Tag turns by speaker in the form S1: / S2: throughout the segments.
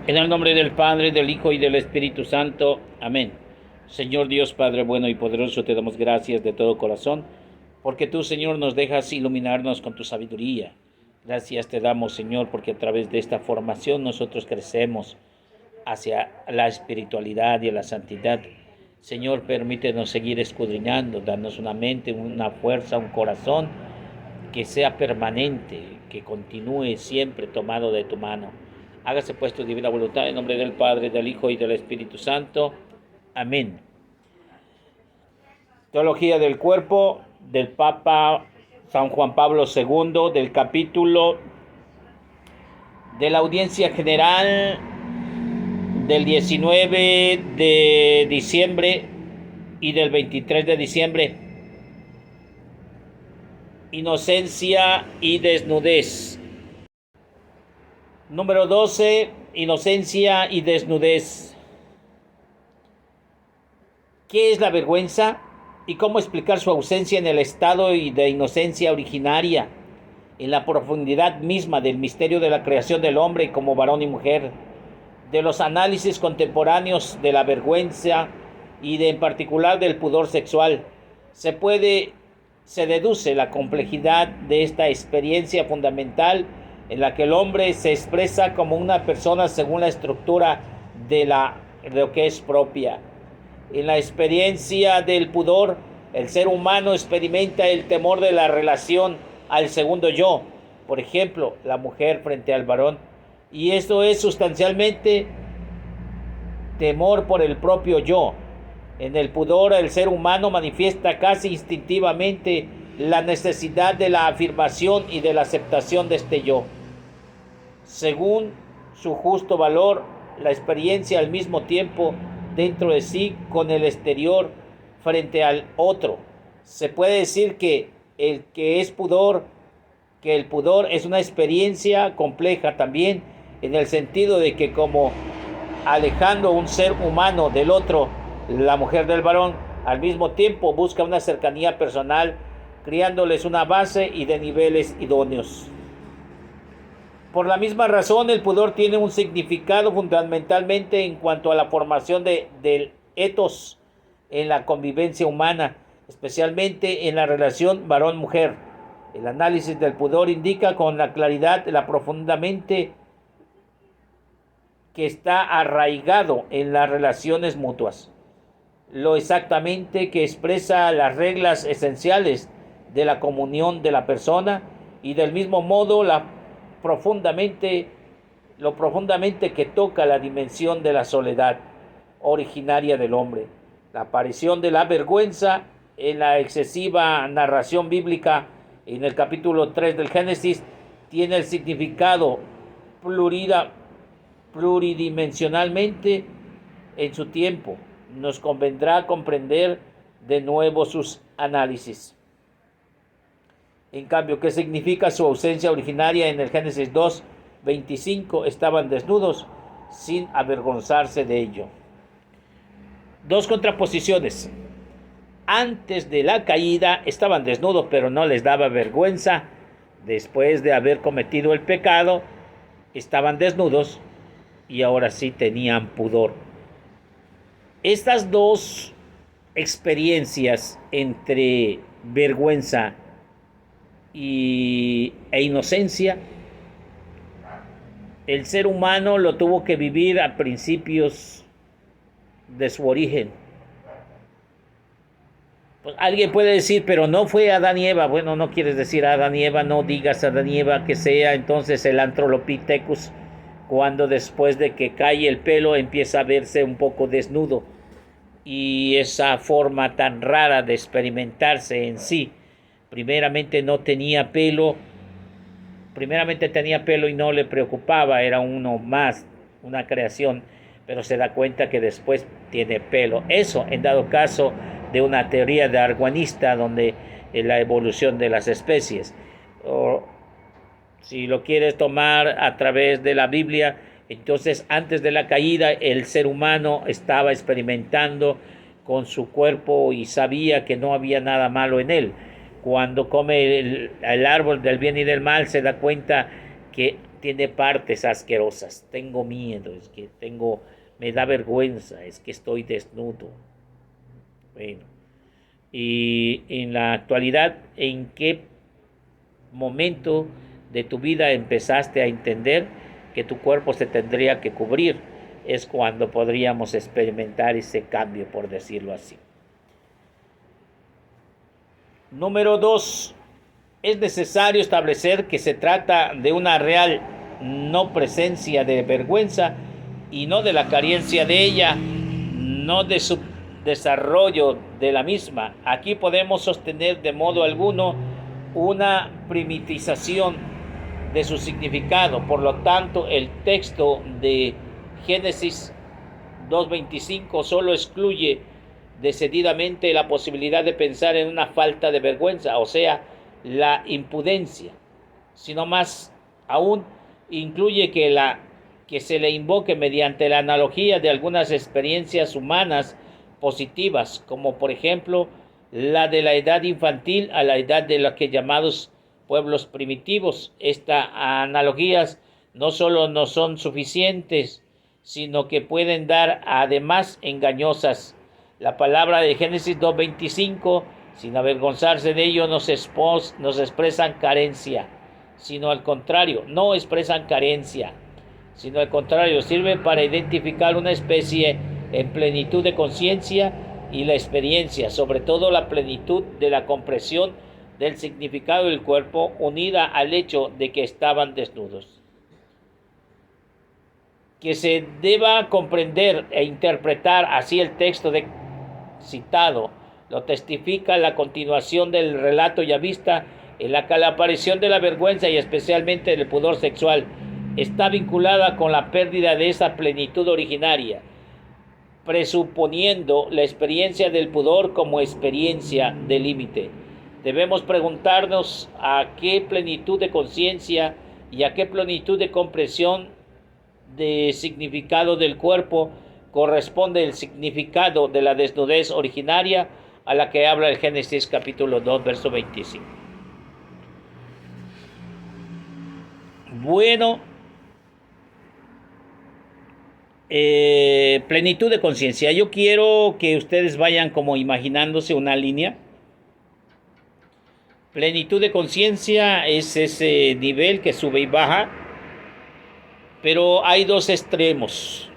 S1: En el nombre del Padre, del Hijo y del Espíritu Santo. Amén. Señor Dios, Padre bueno y poderoso, te damos gracias de todo corazón, porque tú, Señor, nos dejas iluminarnos con tu sabiduría. Gracias te damos, Señor, porque a través de esta formación nosotros crecemos hacia la espiritualidad y a la santidad. Señor, permítenos seguir escudriñando, danos una mente, una fuerza, un corazón que sea permanente, que continúe siempre tomado de tu mano. Hágase pues tu divina voluntad en nombre del Padre, del Hijo y del Espíritu Santo. Amén. Teología del cuerpo del Papa San Juan Pablo II, del capítulo de la audiencia general del 19 de diciembre y del 23 de diciembre. Inocencia y desnudez. Número 12. Inocencia y desnudez. ¿Qué es la vergüenza? ¿Y cómo explicar su ausencia en el estado de inocencia originaria, en la profundidad misma del misterio de la creación del hombre como varón y mujer, de los análisis contemporáneos de la vergüenza y en particular del pudor sexual? Se deduce la complejidad de esta experiencia fundamental en la que el hombre se expresa como una persona según la estructura de lo que es propia. En la experiencia del pudor, el ser humano experimenta el temor de la relación al segundo yo, por ejemplo, la mujer frente al varón, y esto es sustancialmente temor por el propio yo. En el pudor, el ser humano manifiesta casi instintivamente la necesidad de la afirmación y de la aceptación de este yo, según su justo valor, la experiencia al mismo tiempo dentro de sí con el exterior frente al otro. Se puede decir que el pudor es una experiencia compleja también, en el sentido de que como alejando un ser humano del otro, la mujer del varón, al mismo tiempo busca una cercanía personal, creándoles una base y de niveles idóneos. Por la misma razón, el pudor tiene un significado fundamentalmente en cuanto a la formación del etos en la convivencia humana, especialmente en la relación varón-mujer. El análisis del pudor indica con la claridad la profundamente que está arraigado en las relaciones mutuas, lo exactamente que expresa las reglas esenciales de la comunión de la persona y del mismo modo lo profundamente que toca la dimensión de la soledad originaria del hombre. La aparición de la vergüenza en la excesiva narración bíblica en el capítulo 3 del Génesis tiene el significado pluridimensionalmente en su tiempo. Nos convendrá comprender de nuevo sus análisis. En cambio, ¿qué significa su ausencia originaria en el Génesis 2, 25? Estaban desnudos sin avergonzarse de ello. Dos contraposiciones. Antes de la caída estaban desnudos, pero no les daba vergüenza. Después de haber cometido el pecado, estaban desnudos y ahora sí tenían pudor. Estas dos experiencias entre vergüenza e inocencia, el ser humano lo tuvo que vivir a principios de su origen. Pues alguien puede decir, pero no fue Adán y Eva. Bueno, no quieres decir Adán y Eva, no digas Adán y Eva, que sea entonces el Australopithecus, cuando después de que cae el pelo empieza a verse un poco desnudo. Y esa forma tan rara de experimentarse en sí, primeramente tenía pelo y no le preocupaba, era uno más, una creación, pero se da cuenta que después tiene pelo. Eso, en dado caso de una teoría darwinista, donde la evolución de las especies, o si lo quieres tomar a través de la Biblia, entonces antes de la caída el ser humano estaba experimentando con su cuerpo y sabía que no había nada malo en él. Cuando come el árbol del bien y del mal, se da cuenta que tiene partes asquerosas. Tengo miedo, es que me da vergüenza, es que estoy desnudo. Bueno, y en la actualidad, ¿en qué momento de tu vida empezaste a entender que tu cuerpo se tendría que cubrir? Es cuando podríamos experimentar ese cambio, por decirlo así. Número 2. Es necesario establecer que se trata de una real no presencia de vergüenza y no de la carencia de ella, no de su desarrollo de la misma. Aquí podemos sostener de modo alguno una primitización de su significado. Por lo tanto, el texto de Génesis 2:25 solo excluye decididamente la posibilidad de pensar en una falta de vergüenza, o sea, la impudencia, sino más aún incluye que se le invoque mediante la analogía de algunas experiencias humanas positivas, como por ejemplo la de la edad infantil a la edad de los que llamados pueblos primitivos. Estas analogías no solo no son suficientes, sino que pueden dar además engañosas. La palabra de Génesis 2:25, sin avergonzarse de ello, nos expresan carencia, sino al contrario, no expresan carencia, sino al contrario, sirve para identificar una especie en plenitud de conciencia y la experiencia, sobre todo la plenitud de la comprensión del significado del cuerpo, unida al hecho de que estaban desnudos. Que se deba comprender e interpretar así el texto citado, lo testifica la continuación del relato ya vista, en la que la aparición de la vergüenza y especialmente del pudor sexual está vinculada con la pérdida de esa plenitud originaria, presuponiendo la experiencia del pudor como experiencia de límite. Debemos preguntarnos a qué plenitud de conciencia y a qué plenitud de comprensión de significado del cuerpo corresponde el significado de la desnudez originaria a la que habla el Génesis capítulo 2, verso 25. Bueno, plenitud de conciencia. Yo quiero que ustedes vayan como imaginándose una línea. Plenitud de conciencia es ese nivel que sube y baja, pero hay dos extremos.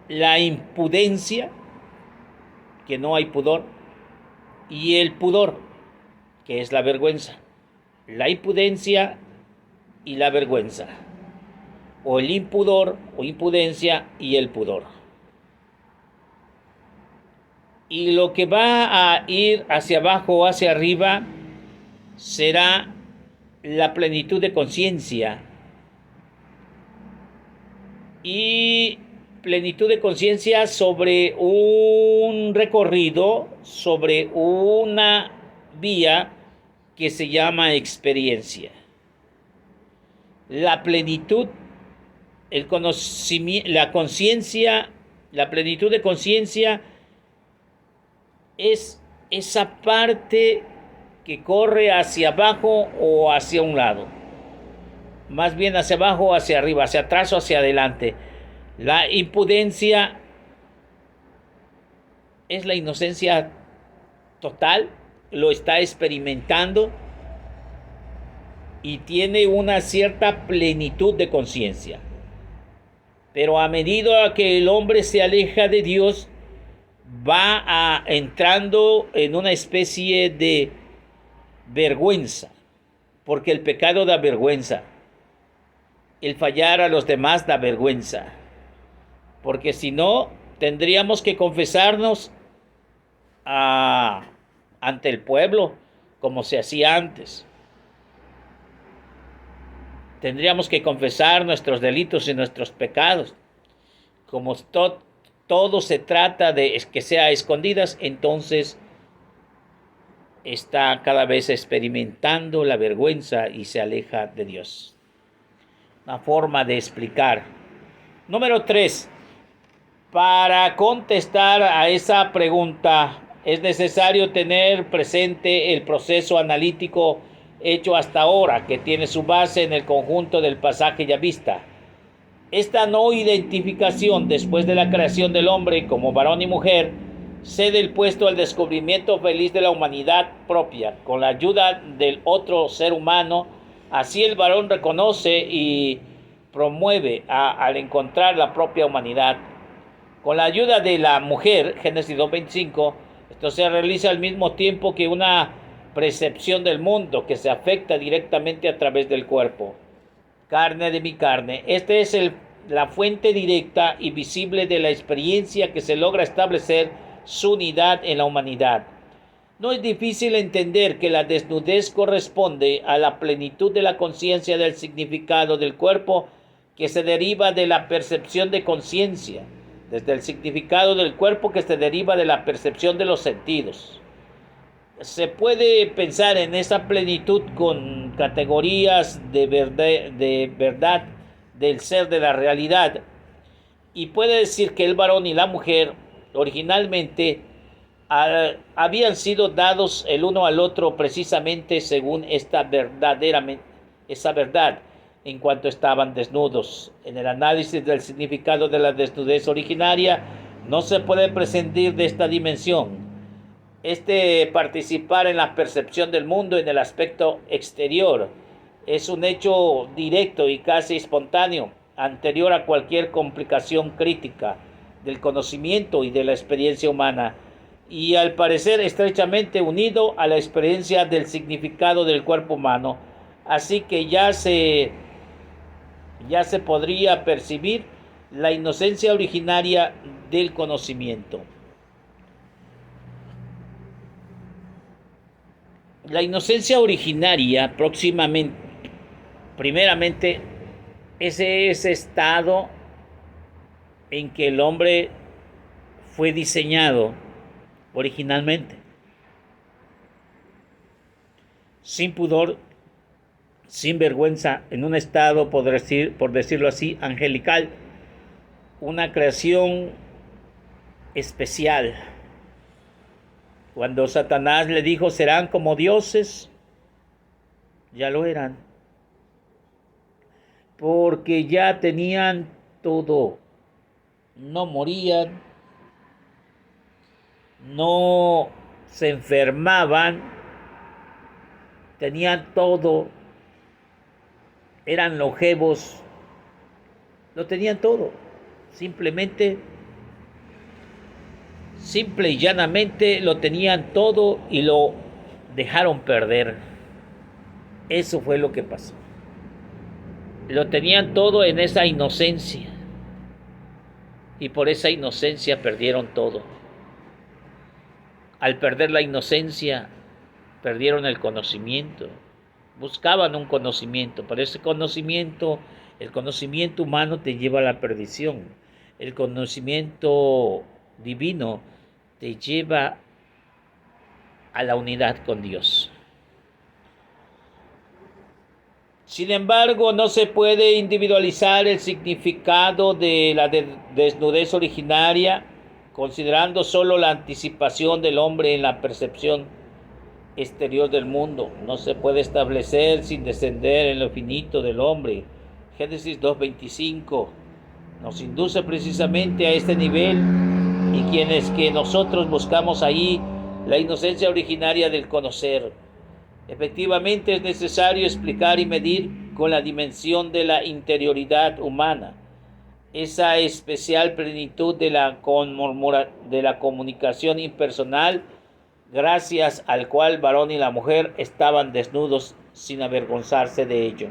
S1: La impudencia, que no hay pudor, y el pudor, que es la vergüenza. La impudencia y la vergüenza, o el impudor o impudencia y el pudor. Y lo que va a ir hacia abajo o hacia arriba será la plenitud de conciencia. Y plenitud de conciencia sobre un recorrido, sobre una vía que se llama experiencia. La plenitud, el conocimiento, la conciencia, la plenitud de conciencia es esa parte que corre hacia abajo o hacia un lado. Más bien hacia abajo o hacia arriba, hacia atrás o hacia adelante. La impudencia es la inocencia total, lo está experimentando y tiene una cierta plenitud de conciencia. Pero a medida que el hombre se aleja de Dios, va entrando en una especie de vergüenza, porque el pecado da vergüenza, el fallar a los demás da vergüenza, porque si no, tendríamos que confesarnos ante el pueblo, como se hacía antes. Tendríamos que confesar nuestros delitos y nuestros pecados. Como todo se trata de que sea a escondidas, entonces está cada vez experimentando la vergüenza y se aleja de Dios. Una forma de explicar. Número 3. Para contestar a esa pregunta es necesario tener presente el proceso analítico hecho hasta ahora, que tiene su base en el conjunto del pasaje ya vista. Esta no identificación después de la creación del hombre como varón y mujer cede el puesto al descubrimiento feliz de la humanidad propia, con la ayuda del otro ser humano. Así el varón reconoce y promueve al encontrar la propia humanidad. Con la ayuda de la mujer, Génesis 2:25, esto se realiza al mismo tiempo que una percepción del mundo que se afecta directamente a través del cuerpo. Carne de mi carne. Esta es la fuente directa y visible de la experiencia que se logra establecer su unidad en la humanidad. No es difícil entender que la desnudez corresponde a la plenitud de la conciencia del significado del cuerpo que se deriva de la percepción de conciencia, desde el significado del cuerpo que se deriva de la percepción de los sentidos. Se puede pensar en esa plenitud con categorías de verdad del ser de la realidad, y puede decir que el varón y la mujer originalmente habían sido dados el uno al otro precisamente según esa verdad en cuanto estaban desnudos. En el análisis del significado de la desnudez originaria no se puede prescindir de esta dimensión. Participar en la percepción del mundo en el aspecto exterior es un hecho directo y casi espontáneo, anterior a cualquier complicación crítica del conocimiento y de la experiencia humana, y al parecer estrechamente unido a la experiencia del significado del cuerpo humano. Así que ya se podría percibir la inocencia originaria del conocimiento. La inocencia originaria primeramente es ese estado en que el hombre fue diseñado originalmente, sin pudor, sin vergüenza, en un estado, por decirlo así, angelical, una creación especial. Cuando Satanás le dijo, serán como dioses, ya lo eran, porque ya tenían todo, no morían, no se enfermaban, tenían todo, eran longevos, lo tenían todo, simple y llanamente lo tenían todo y lo dejaron perder. Eso fue lo que pasó. Lo tenían todo en esa inocencia, y por esa inocencia perdieron todo. Al perder la inocencia, perdieron el conocimiento. Buscaban un conocimiento, pero ese conocimiento, el conocimiento humano te lleva a la perdición. El conocimiento divino te lleva a la unidad con Dios. Sin embargo, no se puede individualizar el significado de la desnudez originaria considerando solo la anticipación del hombre en la percepción exterior del mundo. No se puede establecer sin descender en lo finito del hombre. Génesis 2:25 nos induce precisamente a este nivel, y quienes que nosotros buscamos ahí la inocencia originaria del conocer. Efectivamente es necesario explicar y medir con la dimensión de la interioridad humana esa especial plenitud de la comunicación impersonal, gracias al cual el varón y la mujer estaban desnudos sin avergonzarse de ello.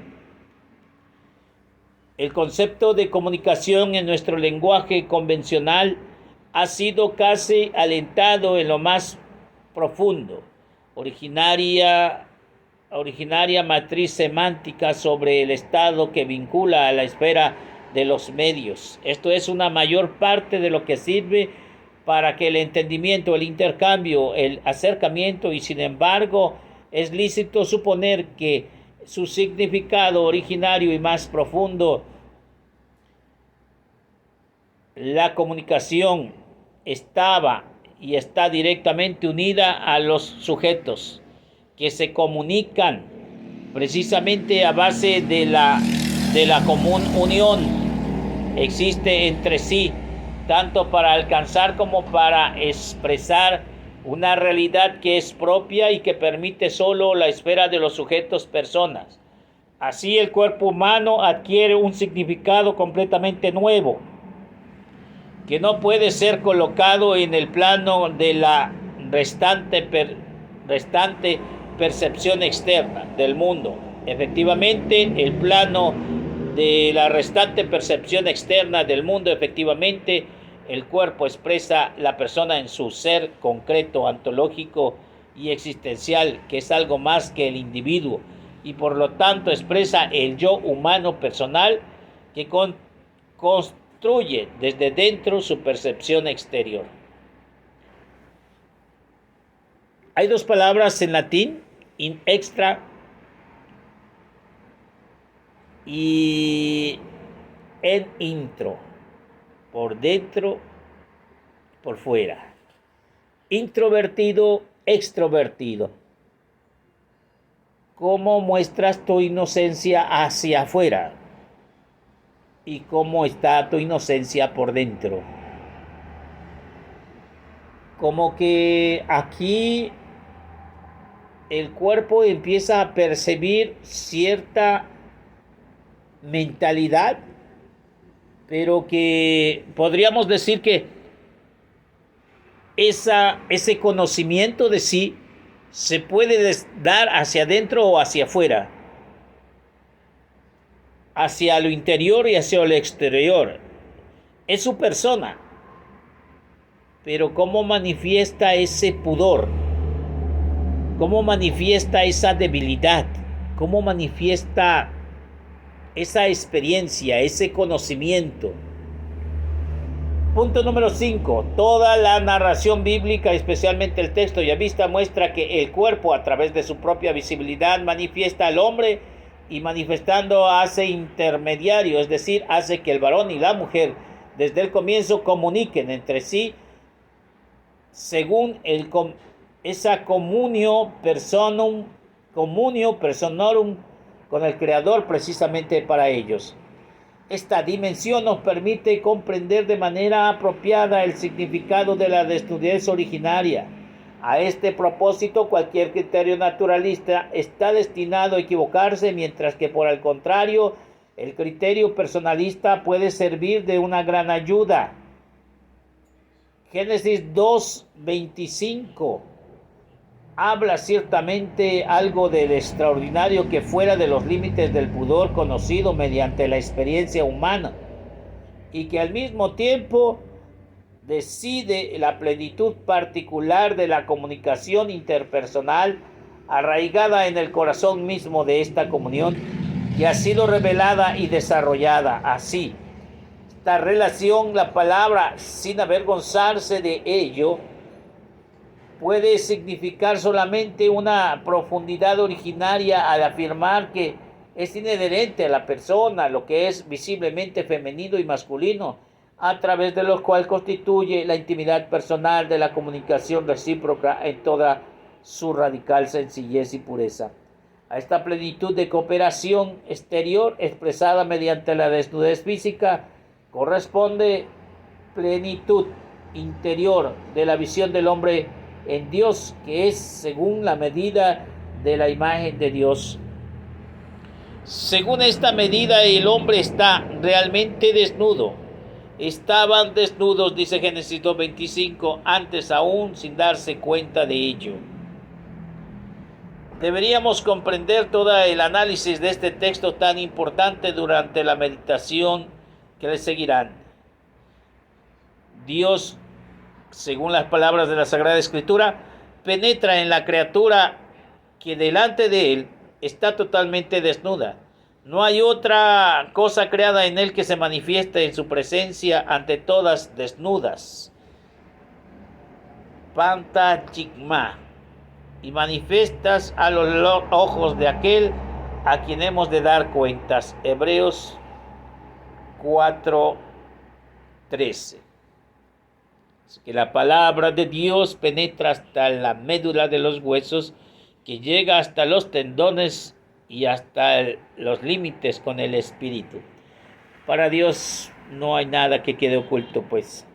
S1: El concepto de comunicación en nuestro lenguaje convencional ha sido casi alentado en lo más profundo, originaria matriz semántica sobre el estado que vincula a la esfera de los medios. Esto es una mayor parte de lo que sirve para que el entendimiento, el intercambio, el acercamiento, y sin embargo es lícito suponer que su significado originario y más profundo, la comunicación estaba y está directamente unida a los sujetos que se comunican precisamente a base de la común unión existe entre sí, tanto para alcanzar como para expresar una realidad que es propia y que permite solo la esfera de los sujetos personas. Así el cuerpo humano adquiere un significado completamente nuevo, que no puede ser colocado en el plano de la restante percepción externa del mundo. Efectivamente, el plano de la restante percepción externa del mundo, efectivamente, el cuerpo expresa la persona en su ser concreto, ontológico y existencial, que es algo más que el individuo, y por lo tanto expresa el yo humano personal que construye desde dentro su percepción exterior. Hay dos palabras en latín, in extra y en intro, por dentro, por fuera. Introvertido, extrovertido. ¿Cómo muestras tu inocencia hacia afuera? ¿Y cómo está tu inocencia por dentro? Como que aquí el cuerpo empieza a percibir cierta mentalidad, pero que podríamos decir que ese conocimiento de sí se puede dar hacia adentro o hacia afuera, hacia lo interior y hacia lo exterior. Es su persona, pero ¿cómo manifiesta ese pudor? ¿Cómo manifiesta esa debilidad? ¿Cómo manifiesta esa experiencia, ese conocimiento? Punto número 5. Toda la narración bíblica, especialmente el texto yavista, muestra que el cuerpo, a través de su propia visibilidad, manifiesta al hombre y manifestando hace intermediario, es decir, hace que el varón y la mujer desde el comienzo comuniquen entre sí según esa communio personorum con el Creador precisamente para ellos. Esta dimensión nos permite comprender de manera apropiada el significado de la desnudez originaria. A este propósito, cualquier criterio naturalista está destinado a equivocarse, mientras que por el contrario, el criterio personalista puede servir de una gran ayuda. Génesis 2:25 habla ciertamente algo del extraordinario que fuera de los límites del pudor conocido mediante la experiencia humana y que al mismo tiempo decide la plenitud particular de la comunicación interpersonal arraigada en el corazón mismo de esta comunión que ha sido revelada y desarrollada así. Esta relación, la palabra sin avergonzarse de ello, puede significar solamente una profundidad originaria al afirmar que es inherente a la persona, lo que es visiblemente femenino y masculino, a través de lo cual constituye la intimidad personal de la comunicación recíproca en toda su radical sencillez y pureza. A esta plenitud de cooperación exterior expresada mediante la desnudez física corresponde plenitud interior de la visión del hombre en Dios, que es según la medida de la imagen de Dios. Según esta medida, el hombre está realmente desnudo. Estaban desnudos, dice Génesis 2:25, antes aún sin darse cuenta de ello. Deberíamos comprender todo el análisis de este texto tan importante durante la meditación que le seguirán. Dios, según las palabras de la Sagrada Escritura, penetra en la criatura que delante de él está totalmente desnuda. No hay otra cosa creada en él que se manifieste en su presencia ante todas desnudas. Pantachigma. Y manifiestas a los ojos de aquel a quien hemos de dar cuentas. Hebreos 4:13. Que la palabra de Dios penetra hasta la médula de los huesos, que llega hasta los tendones y hasta los límites con el espíritu. Para Dios no hay nada que quede oculto, pues.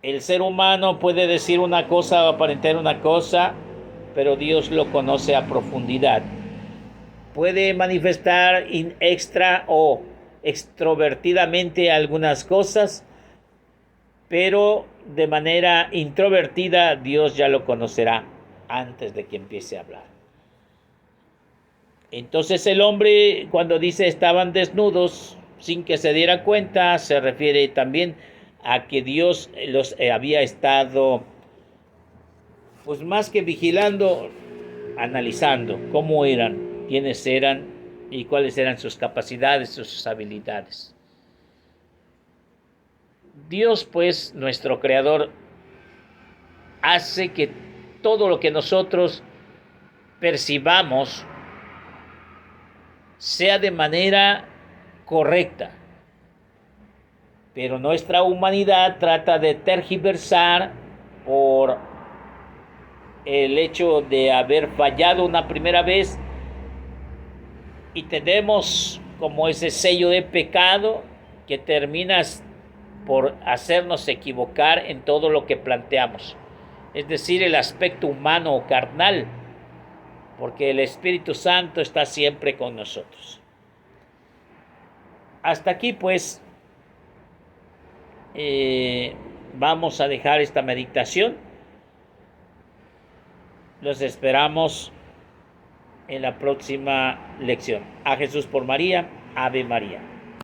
S1: El ser humano puede decir una cosa o aparentar una cosa, pero Dios lo conoce a profundidad. Puede manifestar extra o extrovertidamente algunas cosas, pero de manera introvertida Dios ya lo conocerá antes de que empiece a hablar. Entonces el hombre, cuando dice estaban desnudos sin que se diera cuenta, se refiere también a que Dios los había estado, pues más que vigilando, analizando cómo eran, quiénes eran y cuáles eran sus capacidades, sus habilidades. Dios, pues, nuestro Creador, hace que todo lo que nosotros percibamos sea de manera correcta. Pero nuestra humanidad trata de tergiversar por el hecho de haber fallado una primera vez y tenemos como ese sello de pecado que termina por hacernos equivocar en todo lo que planteamos. Es decir, el aspecto humano o carnal, porque el Espíritu Santo está siempre con nosotros. Hasta aquí, pues, vamos a dejar esta meditación. Los esperamos en la próxima lección. A Jesús por María, Ave María.